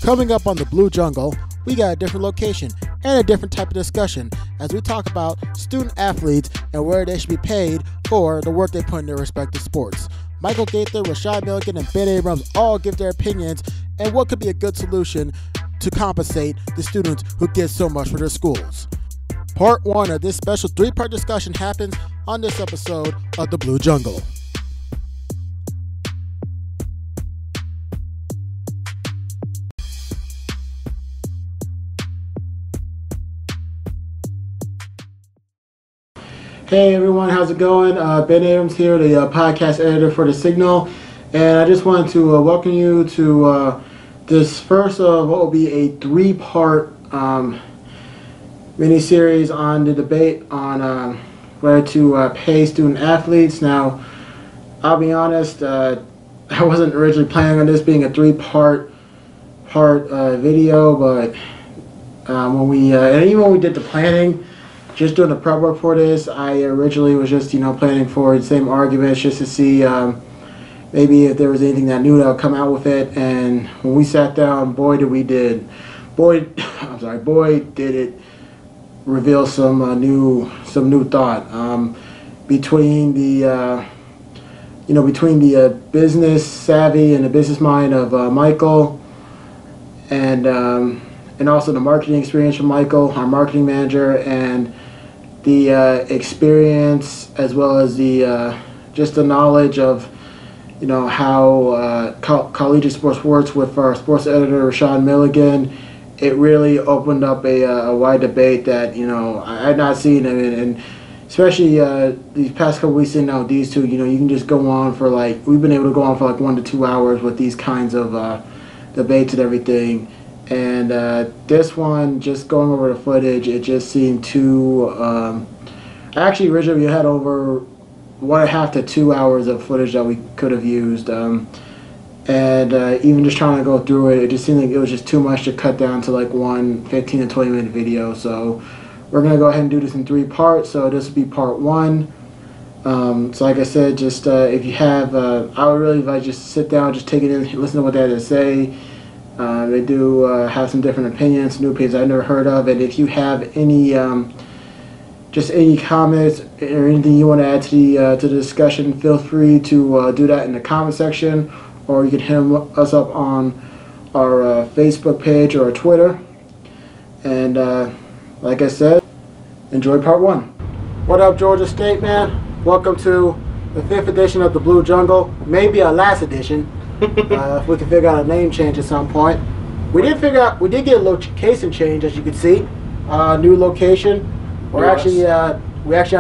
Coming up on the Blue Jungle, we got a different location and a different type of discussion as we talk about student athletes and where they should be paid for the work they put in their respective sports. Michael Gaither, Rashad Milligan, and Ben Abrams all give their opinions and what could be a good solution to compensate the students who get so much for their schools. Part 1 of this special 3-part discussion happens on this episode of the Blue Jungle. Hey everyone, how's it going? Ben Abrams here, the podcast editor for The Signal, and I just wanted to welcome you to this first of what will be a 3-part mini-series on the debate on where to pay student athletes. Now, I'll be honest, I wasn't originally planning on this being a 3-part video, but when we did the planning, just doing the prep work for this, I originally was just, planning for the same arguments just to see maybe if there was anything that new that would come out with it. And when we sat down, boy did it reveal some new thought. Between the business savvy and the business mind of Michael, and also the marketing experience from Michael, our marketing manager, and the experience as well as the just the knowledge of how collegiate sports works with our sports editor Rashad Milligan, it really opened up a wide debate that I had not seen. And especially these past couple weeks in now, these two, you can just go on for we've been able to go on for 1 to 2 hours with these kinds of debates and everything. And this one, just going over the footage, it just seemed too. Actually, originally we had over 1.5 to 2 hours of footage that we could have used, and even just trying to go through it, it just seemed like it was just too much to cut down to one 15 to 20 minute video. So we're gonna go ahead and do this in 3 parts. So this will be part 1. So like I said, just if you have, I would really advise just sit down, just take it in, listen to what they have to say. They do have some different opinions, new opinions I've never heard of, and if you have any just any comments or anything you want to add to the discussion, feel free to do that in the comment section, or you can hit us up on our Facebook page or our Twitter. And like I said, enjoy part 1. What up, Georgia State, man? Welcome to the 5th edition of the Blue Jungle, maybe our last edition. If we can figure out a name change at some point. We did get a location change, as you can see. New location. We're actually on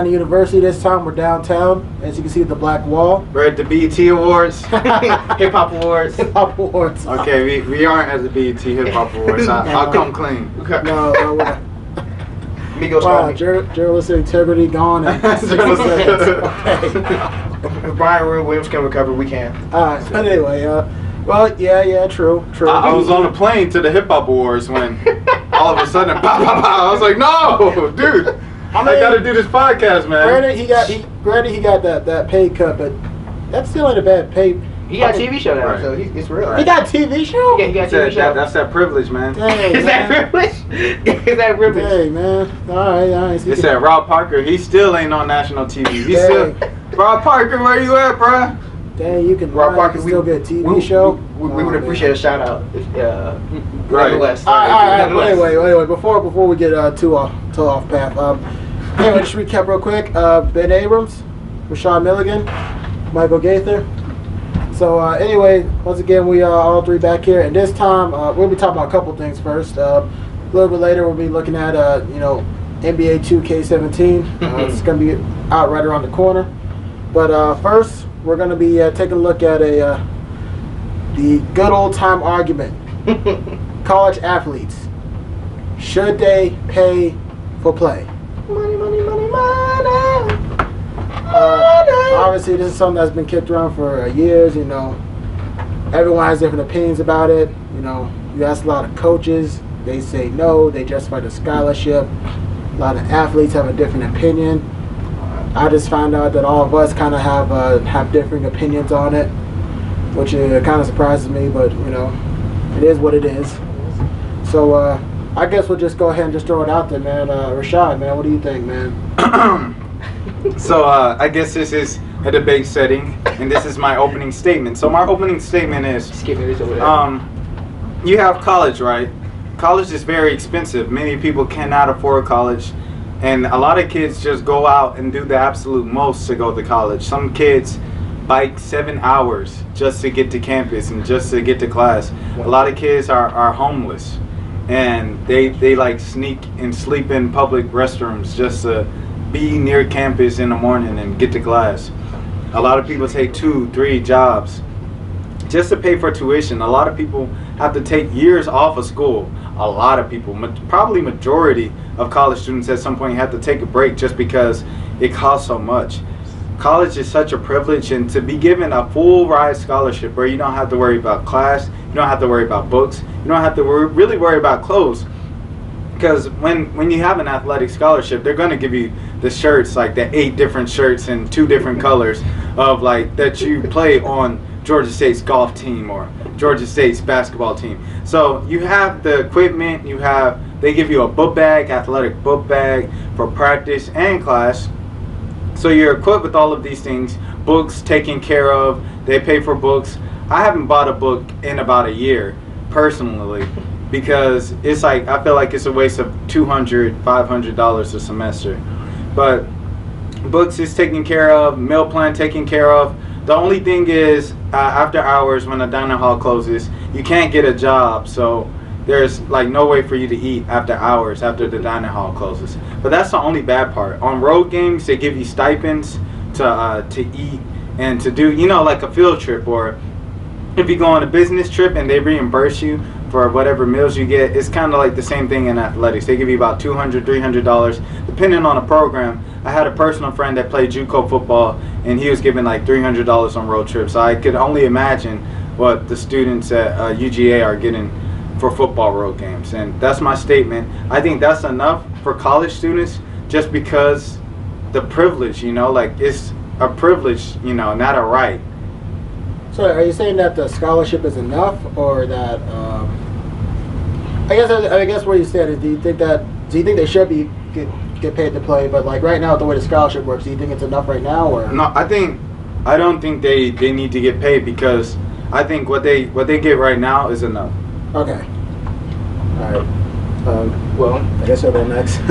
the university this time. We're downtown, as you can see at the black wall. We're at the BET Awards, Hip Hop Awards. Hip Hop Awards. Okay, we aren't at the BET Hip Hop Awards. I'll come clean. No, wow, journalistic integrity gone. And okay. If Brian Williams can recover, we can. But anyway, well, yeah, true. I was on a plane to the Hip Hop Awards when all of a sudden, pow, pow, pow. I was like, no, dude, I gotta do this podcast, man. Granted, he got that pay cut, but that's still ain't a bad pay. He got a TV show now, right. So it's real. Right. He got a TV show? Yeah, he got a TV show. That's that privilege, man. Dang, Is that privilege? Is that privilege? Hey, man. All right. It said Rob Parker, he still ain't on national TV. He's still, Rob Parker, where you at, bruh? Dang, you can Rob Parker, still get a TV show. We would appreciate a shout out. Right. West. All right. Anyway, before we get too off path, anyway, just recap real quick. Ben Abrams, Rashad Milligan, Michael Gaither. So anyway, once again, we are all 3 back here, and this time we'll be talking about a couple things first. A little bit later, we'll be looking at NBA 2K17. It's going to be out right around the corner. But first, we're going to be taking a look at the good old time argument. College athletes, should they pay for play? Money. Obviously, this is something that's been kicked around for years. Everyone has different opinions about it. You ask a lot of coaches, they say no, they justify the scholarship. A lot of athletes have a different opinion. I just found out that all of us kind of have differing opinions on it, which kind of surprises me, but it is what it is. So I guess we'll just go ahead and just throw it out there, man. Rashad, man, what do you think, man? So I guess this is a debate setting, and this is my opening statement. So my opening statement is, you have college, right? College is very expensive. Many people cannot afford college, and a lot of kids just go out and do the absolute most to go to college. Some kids bike 7 hours just to get to campus and just to get to class. A lot of kids are homeless, and they like sneak and sleep in public restrooms just to be near campus in the morning and get to class. A lot of people take 2-3 jobs just to pay for tuition. A lot of people have to take years off of school. A lot of people, probably majority of college students at some point have to take a break just because it costs so much. College is such a privilege, and to be given a full ride scholarship where you don't have to worry about class, you don't have to worry about books, you don't have to really worry about clothes. Because when you have an athletic scholarship, they're going to give you the shirts, like the 8 different shirts in 2 different colors of like that you play on Georgia State's golf team or Georgia State's basketball team. So you have the equipment, they give you a book bag, athletic book bag for practice and class. So you're equipped with all of these things, books taken care of, they pay for books. I haven't bought a book in about a year, personally, because it's like, I feel like it's a waste of $200, $500 a semester. But books is taken care of, meal plan taken care of. The only thing is, after hours when the dining hall closes, you can't get a job, so there's like no way for you to eat after hours after the dining hall closes. But that's the only bad part. On road games, they give you stipends to eat and to do, you know, like a field trip, or if you go on a business trip and they reimburse you for whatever meals you get. It's kind of like the same thing in athletics. They give you about $200, $300 depending on the program. I had a personal friend that played JUCO football, and he was given like $300 on road trips. So I could only imagine what the students at UGA are getting for football road games. And that's my statement. I think that's enough for college students, just because the privilege, you know, like it's a privilege, you know, not a right. So are you saying that the scholarship is enough, or that I guess what you said is, do you think they should be get paid to play, but like right now the way the scholarship works, do you think it's enough right now, or no? I don't think they need to get paid, because I think what they get right now is enough. Okay. All right. Well, I guess I'll go next.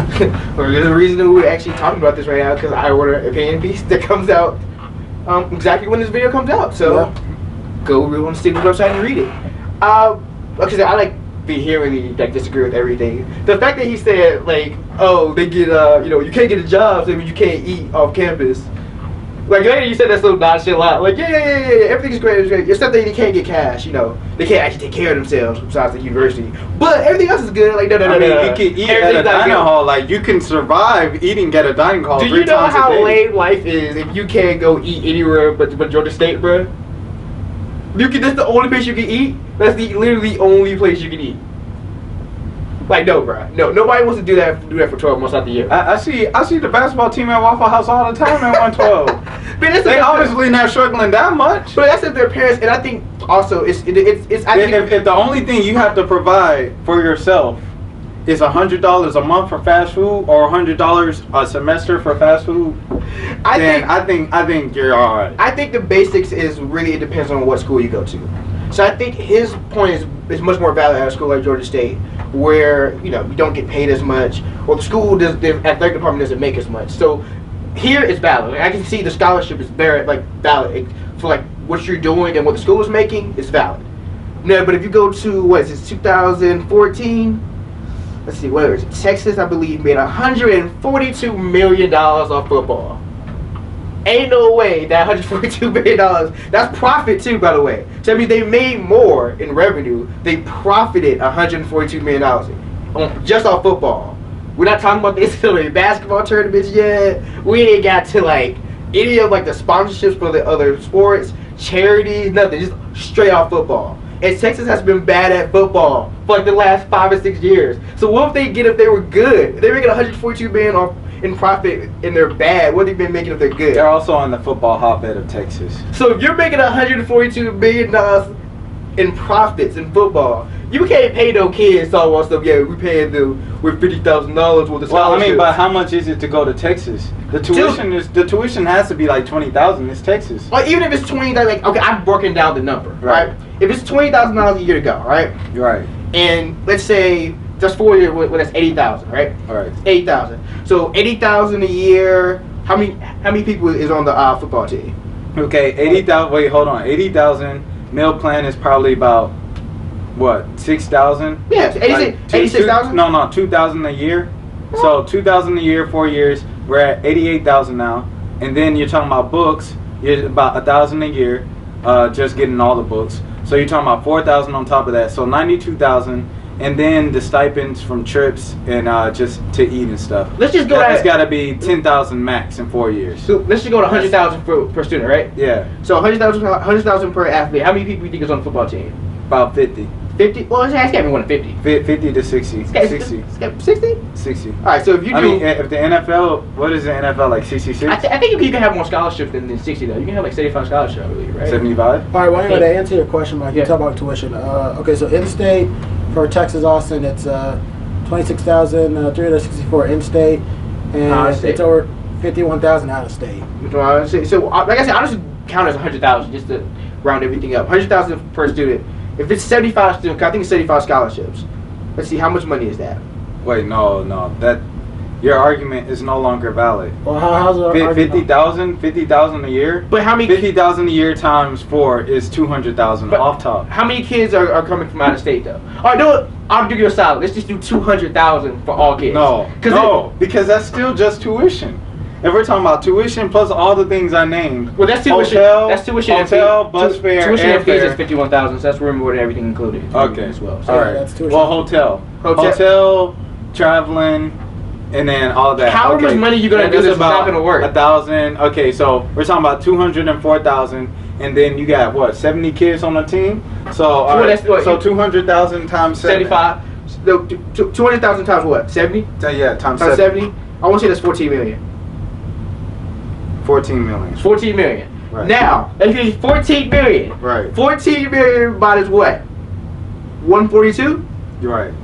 Well, there's a reason that we're actually talking about this right now, because I wrote an opinion piece that comes out exactly when this video comes out. So yeah. Go on the Staples website and read it. Like I said, I like vehemently like disagree with everything. The fact that he said like, oh, they get you know, you can't get a job, so you can't eat off campus. Like later you said that so nonchalant. Like yeah, everything's great, except that they can't get cash. You know, they can't actually take care of themselves besides the university. But everything else is good. Like no. You can eat at a dining hall. Like you can survive eating at a dining hall. Do you know how lame life is if you can't go eat anywhere but Georgia State, bro? That's the only place you can eat. That's literally the only place you can eat. Like no, bro. No, nobody wants to do that for 12 months out of the year. I see the basketball team at Waffle House all the time at 112. But they obviously not struggling that much. But that's if their parents, and I think also it's I think if the only thing you have to provide for yourself is $100 a month for fast food, or $100 a semester for fast food, I think you're all right. I think the basics is really, it depends on what school you go to. So I think his point is much more valid at a school like Georgia State, where you don't get paid as much, or the school the athletic department doesn't make as much. So here it's valid. I can see the scholarship is very valid for like what you're doing and what the school is making is valid. No, but if you go to 2014. Let's see, where is it? Texas, I believe, made $142 million off football. Ain't no way that $142 million, that's profit too, by the way. So that means they made more in revenue. They profited $142 million just off football. We're not talking about the NCAA basketball tournaments yet. We ain't got to like any of like the sponsorships for the other sports, charities, nothing, just straight off football. And Texas has been bad at football for like the last 5 or 6 years. So what if they were good? If they were making $142 million off in profit and they're bad, what have they been making if they're good? They're also on the football hotbed of Texas. So if you're making $142 million in profits in football, you can't pay no kids all stuff. Yeah, we paying them with $50,000 worth of Well, I mean, scholarships. but how much is it to go to Texas? The tuition has to be like 20,000. It's Texas. Or even if it's 20, like okay, I'm broken down the number, right? If it's $20,000 a year to go, right? Right. And let's say just 4 years, well, that's 80,000, right? All right. 80,000. So 80,000 a year. How many people is on the football team? Okay, 80,000. Wait, hold on. 80,000 meal plan is probably about what, 6,000? Yeah, 86,000. No, 2,000 a year. So 2,000 a year, 4 years. We're at 88,000 now, and then you're talking about books. You're about 1,000 a year, just getting all the books. So you're talking about 4,000 on top of that. So 92,000, and then the stipends from trips and just to eat and stuff. Let's just go. That's got to be 10,000 max in 4 years. So let's just go to 100,000 per student, right? Yeah. So 100,000 per athlete. How many people do you think is on the football team? About 50. 50? Well, it's got to be one of 50. 50 to 60. 60. 60? 60. All right, so if you do... I mean, if the NFL, what is the NFL, like 66? I think you can have more scholarships than 60, though. You can have like 75 scholarships, I believe, right? 75? All right, well, anyway, to answer your question, Mike, you Yeah. talk about tuition. Okay, so in-state for Texas, Austin, it's 26,364 in-state, and it's over 51,000 out-of-state. So, like I said, I'll just count as 100,000 just to round everything up. 100,000 per student. If it's 75 students, I think it's 75 scholarships. Let's see, how much money is that? Wait, no, that your argument is no longer valid. Well, how's it? 50,000 a year. But how many? 50,000 a year times 4 is 200,000 off top. How many kids are coming from out of state though? All right, I'll do you a solid. Let's just do 200,000 for all kids. No, because that's still just tuition. If we're talking about tuition plus all the things I named, Well, that's tuition. That's tuition. Hotel, bus fare, tuition and fees airfare. is 51,000. So that's room board and everything included. Okay, as well. So all right. that's tuition. Well, hotel, traveling, and then all that. How much money you gonna do this? It's not gonna work. 1,000. Okay, so we're talking about 204,000, and then you got what, 70 kids on the team. So all right, so 200,000 times 75. 200,000 times what? 70. Yeah, times 70. I want to say that's 14 million. 14 million. 14 million. Right. Now, if it's 14 million, Right. 14 million minus what? 142? You're right.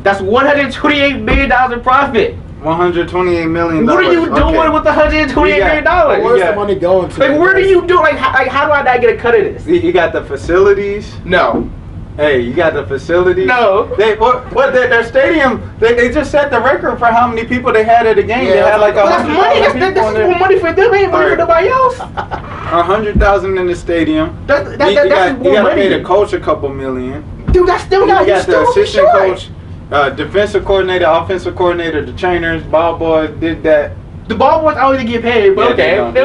That's $128 million in profit. $128 million. What are you doing with the $128 million? Where's the money going to? Like, where do you do? Like, how do I not get a cut of this? You got the facilities. No. Hey, you got the facilities. No. Their stadium. They just set the record for how many people they had at a game. Yeah, they had like Well, that's money. That's more money for them. Ain't money for nobody else. 100,000 in the stadium. That's You more got to money. pay the coach a couple million. Dude, that's still not. You got the assistant coach. coach, defensive coordinator, offensive coordinator, the trainers, ball boys did that. The ball boys always get paid, but okay. They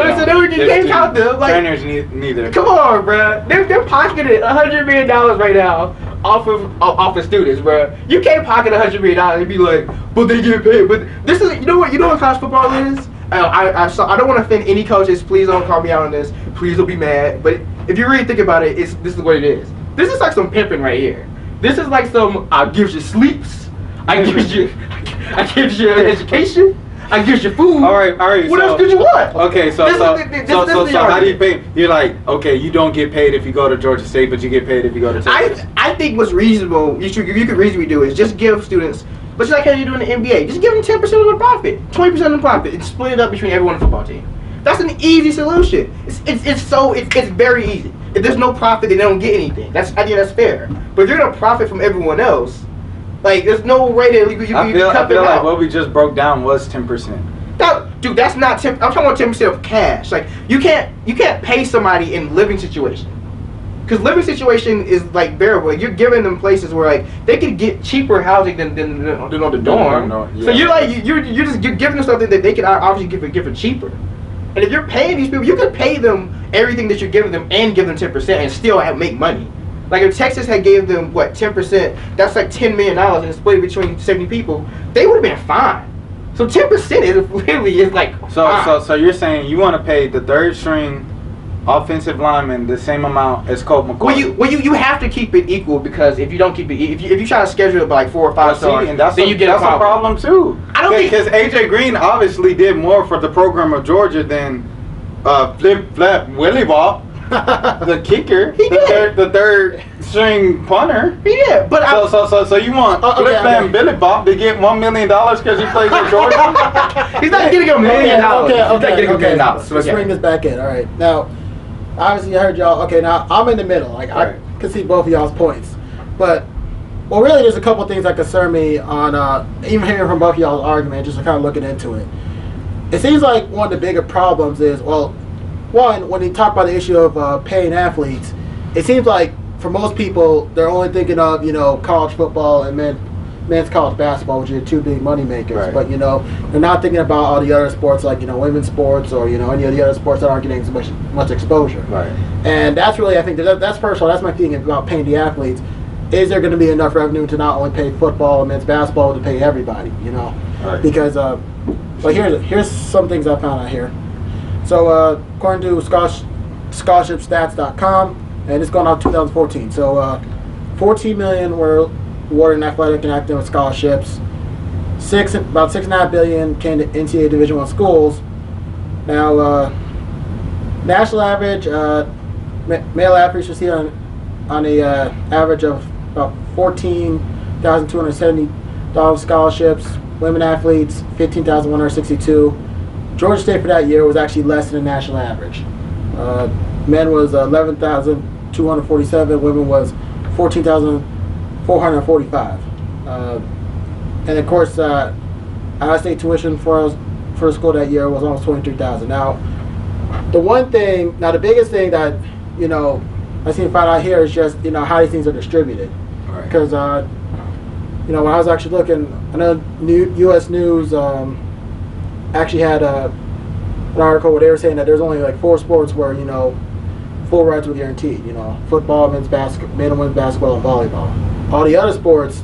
can't count them. Like, trainers neither. come on, bro. They're pocketing $100 million right now off of students, bro. You can't pocket $100 million and be like, but they get paid. But this is, you know what college football is? I don't want to offend any coaches. Please don't call me out on this. Please don't be mad. But if you really think about it, this is what it is. This is like some pimping right here. This is like some I gives you sleeps. I gives you education. I gives you food. All right. What else did you want? Okay, so how do you pay? You're like, okay, you don't get paid if you go to Georgia State, but you get paid if you go to Texas. I think what's reasonable, you could reasonably do is just give students, but just like how you do in the NBA, just give them 10% of the profit, 20% of the profit, and split it up between everyone on the football team. That's an easy solution. It's very easy. If there's no profit, they don't get anything. I think that's fair. But if you're gonna profit from everyone else, like there's no way that you I feel cut them like out. what we just broke down was 10%. Dude, that's not 10. I'm talking about 10% of cash. Like you can't pay somebody in living situation, because living situation is like variable. Like, you're giving them places where like they could get cheaper housing than on the dorm. No, yeah. So you're giving them something that they can obviously give it cheaper. And if you're paying these people, you could pay them everything that you're giving them and give them 10% and still make money. Like if Texas had gave them 10%, that's like $10 million and split it between 70 people, they would have been fine. So 10% is like so you're saying you want to pay the third string offensive lineman the same amount as Colt McCoy? Well, you have to keep it equal, because if you don't keep it, if you try to schedule it by like 4 or 5 stars, then you get a problem too. I don't think, because AJ Green obviously did more for the program of Georgia than flip flap Willie Ball. the kicker. He did. The third string punter. He did. But so you want Flip Man Billy Bob to get $1 million because he plays for Georgia? He's not getting $1 million. Okay. Let's bring this back in. All right. Now, obviously, I heard y'all. Okay, now I'm in the middle. Like I can see both of y'all's points, but well, really, there's a couple things that concern me on even hearing from both of y'all's argument, just kind of looking into it. It seems like one of the bigger problems is, well, one, when you talk about the issue of paying athletes, it seems like for most people, they're only thinking of, college football and men's college basketball, which are two big money makers. Right. But, they're not thinking about all the other sports like, women's sports or, any of the other sports that aren't getting so much exposure. Right. And that's really, I think, that's personal. That's my feeling about paying the athletes. Is there going to be enough revenue to not only pay football and men's basketball, to pay everybody, Right. Because, but here's some things I found out here. So, according to scholarshipstats.com, and it's going out 2014. So, 14 million were awarded in athletic and academic scholarships. About $6.5 billion came to NCAA Division I schools. Now, national average, male athletes receive on a average of about $14,270 scholarships. Women athletes, 15,162. Georgia State for that year was actually less than the national average. Men was 11,247. Women was 14,445. And of course, out-of-state tuition for the school that year was almost 23,000. Now, the biggest thing that I seem to find out here is just how these things are distributed. Because when I was actually looking, I know U.S. News actually had an article where they were saying that there's only like 4 sports where full rights were guaranteed. Football, men and women's basketball, and volleyball. All the other sports,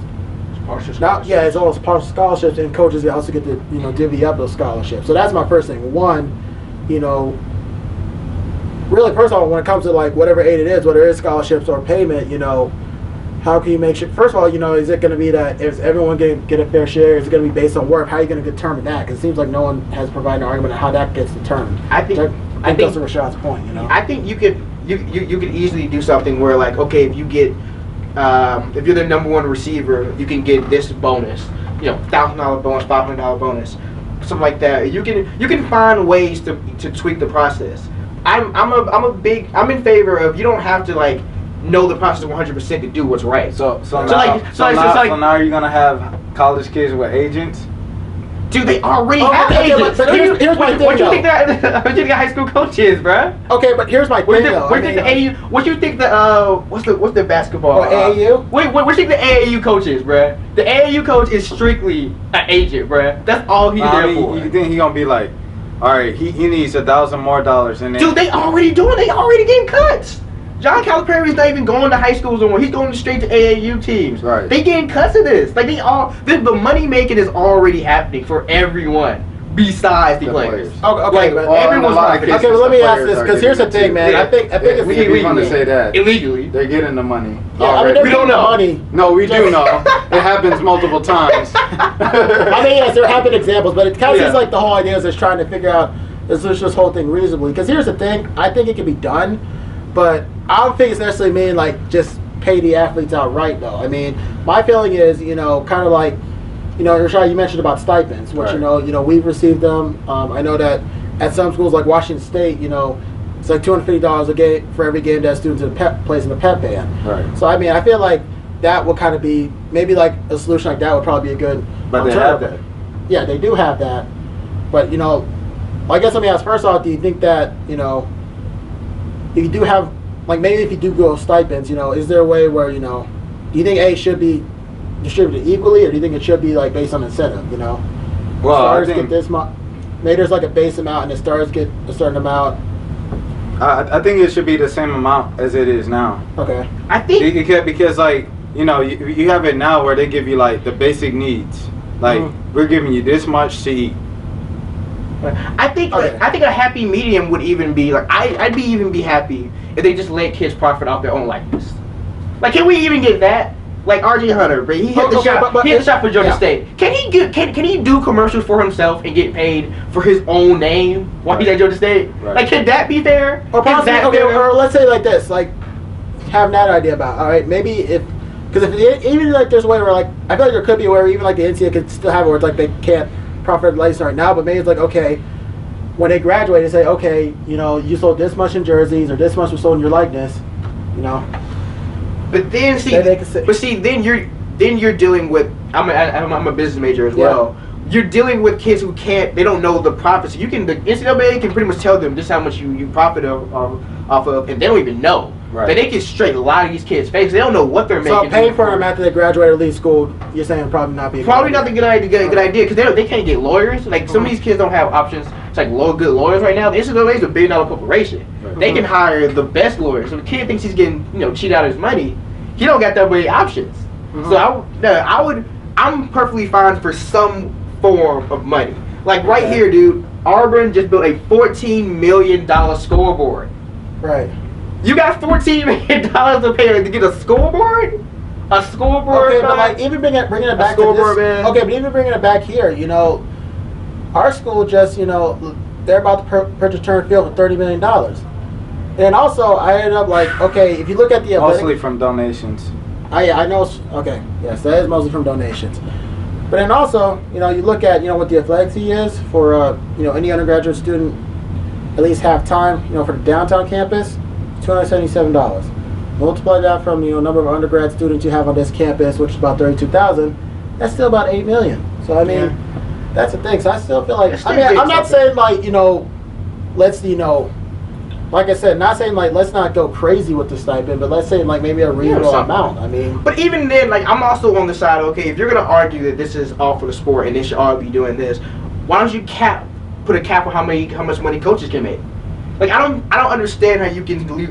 it's all partial scholarships, and coaches also get to divvy up those scholarships. So that's my first thing. One, really, first of all, when it comes to like whatever aid it is, whether it is scholarships or payment, how can you make sure? First of all, is it going to be that is everyone going to get a fair share? Is it going to be based on work? How are you going to determine that? Because it seems like no one has provided an argument on how that gets determined. I think that's Rashad's point. I think you could easily do something where like, okay, if you get if you're the #1 receiver, you can get this bonus, $1,000 bonus, $500 bonus, something like that. You can find ways to tweak the process. I'm in favor of, you don't have to like know the process 100% to do what's right. So now you're gonna have college kids with agents. Dude, they already have agents. But here's my thing. What you think that high school coach is, bruh? Okay, but here's my thing. What you think the what's the basketball? AAU? What you think the AAU coach is, bruh? The AAU coach is strictly an agent, bruh. That's all he's there for. You think he gonna be like, all right, he needs $1,000 more, and then, dude, they already getting cuts. John Calipari's not even going to high schools anymore. He's going straight to AAU teams. Right. They getting cuts of this. Like the money making is already happening for everyone besides the players. Okay, but everyone's not. Okay, but let me ask this, because here's the thing, man. I think it's we want to say that illegally they're getting the money. Yeah, we don't know money. No, we do know. It happens multiple times. Yes, there have been examples, but it kind of seems like the whole idea is just trying to figure out this whole thing reasonably. Because here's the thing, I think it can be done, but I don't think it's necessarily mean like just pay the athletes outright though. I mean, my feeling is, kind of like, Rashad, you mentioned about stipends, which right. We've received them. I know that at some schools like Washington State, it's like $250 a game for every game that students plays in the pep band. Right. So I mean, I feel like that would kind of be maybe like a solution like that would probably be a good. But they have that. Yeah, they do have that. But I guess let me ask first off, do you think that if you do have, like, maybe if you do go stipends, is there a way where do you think A should be distributed equally, or do you think it should be like based on incentive? Well, stars get this much. Maybe there's like a base amount, and the stars get a certain amount. I think it should be the same amount as it is now. Okay. I think because like you have it now where they give you like the basic needs. Like we're giving you this much to eat. I think a happy medium would even be like I'd be happy if they just let kids profit off their own likeness. Like, can we even get that? Like R.J. Hunter, but he hit the shot. He hit the shot for Georgia State. Can he do commercials for himself and get paid for his own name while he's at Georgia State? Right. Like, can that be fair? Or possibly, or let's say like this, like having that idea about, all right, maybe because if even like there's a way where like I feel like there could be a way where even like the NCAA could still have it where it's like they can't profit the license right now, but maybe it's like, okay, when they graduate, they say, okay, you sold this much in jerseys or this much was sold in your likeness, But then then you're dealing with. I'm a business major as well. You're dealing with kids who they don't know the profits. The NCAA can pretty much tell them this is how much you profit off of, and they don't even know. Right. But they can straight lie to these kids' face. They don't know what they're making. So paying for them after they graduate or leave school, you're saying probably not be a not a good idea because they can't get lawyers. Like some of these kids don't have options. It's like good lawyers right now. The NCAA is a $1 billion corporation. Right. They can hire the best lawyers. So the kid thinks he's getting cheated out of his money. He don't got that many options. So I'm perfectly fine for some form of money. Like right here, dude. Auburn just built a $14 million scoreboard. Right. You got $14 million to pay to get a scoreboard? A scoreboard? Okay, but like even bringing it back to this. Okay, but even bringing it back here, our school just, they're about to purchase turn field for $30 million. And also, I ended up like, okay, if you look at the mostly from donations. I know. Okay, yes, that is mostly from donations. But then also, you look at, what the athletic fee is for, any undergraduate student, at least half time, for the downtown campus, $277. Multiply that from, number of undergrad students you have on this campus, which is about 32,000. That's still about $8 million. So I mean, that's the thing. So I still feel like, I'm not saying like, let's, like I said, not saying like let's not go crazy with the stipend, but let's say like maybe a reasonable amount. I mean, but even then, like I'm also on the side. Okay, if you're gonna argue that this is all for the sport and they should all be doing this, why don't you put a cap on how much money coaches can make? Like I don't understand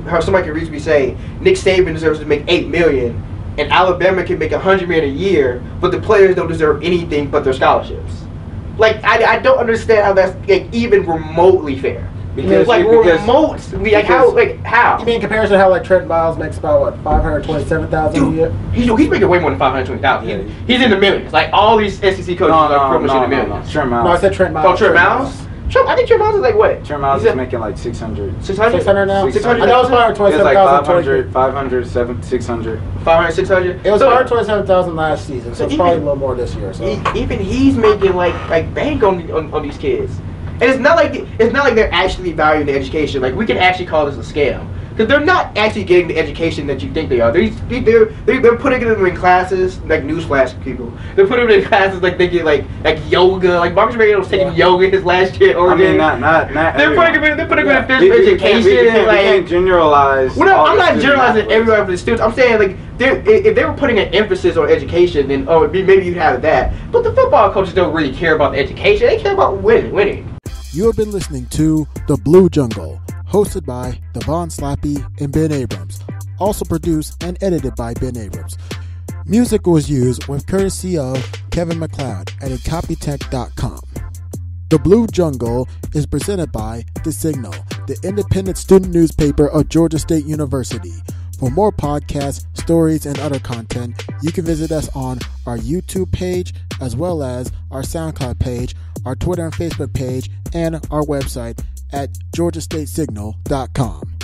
how somebody can reasonably say Nick Saban deserves to make $8 million and Alabama can make $100 million a year, but the players don't deserve anything but their scholarships. Like I don't understand how that's like, even remotely fair. Because how? You mean in comparison to how like Trent Miles makes about what $527,000 a year? He's making way more than $520,000. Yeah. He's in the millions. Like all these SEC coaches are pretty much in the millions. Trent Miles. No, I said Trent Miles. Oh, Trent Miles. I think Trent Miles is like what? Trent Miles is making like 600. 600 now. 600. I know it's $527,000. It's like 500, 600. 500, 600. It was $527,000 last season, so it's probably a little more this year. So even he's making like bank on these kids. And it's not like they're actually valuing the education. Like we can actually call this a scam because they're not actually getting the education that you think they are. They're putting them in classes like newsflash people. They're putting them in classes like they get like yoga. Like Marcus Mariota was taking yoga his last year. I mean, not. They're putting them in physical education. You can't generalize. Well, no, I'm not generalizing everywhere for the students. I'm saying like if they were putting an emphasis on education, then maybe you'd have that. But the football coaches don't really care about the education. They care about winning. You have been listening to The Blue Jungle, hosted by Devon Slappy and Ben Abrams, also produced and edited by Ben Abrams. Music was used with courtesy of Kevin MacLeod at Incompetech.com. The Blue Jungle is presented by The Signal, the independent student newspaper of Georgia State University. For more podcasts, stories, and other content, you can visit us on our YouTube page, as well as our SoundCloud page, our Twitter and Facebook page, and our website at georgiastatesignal.com.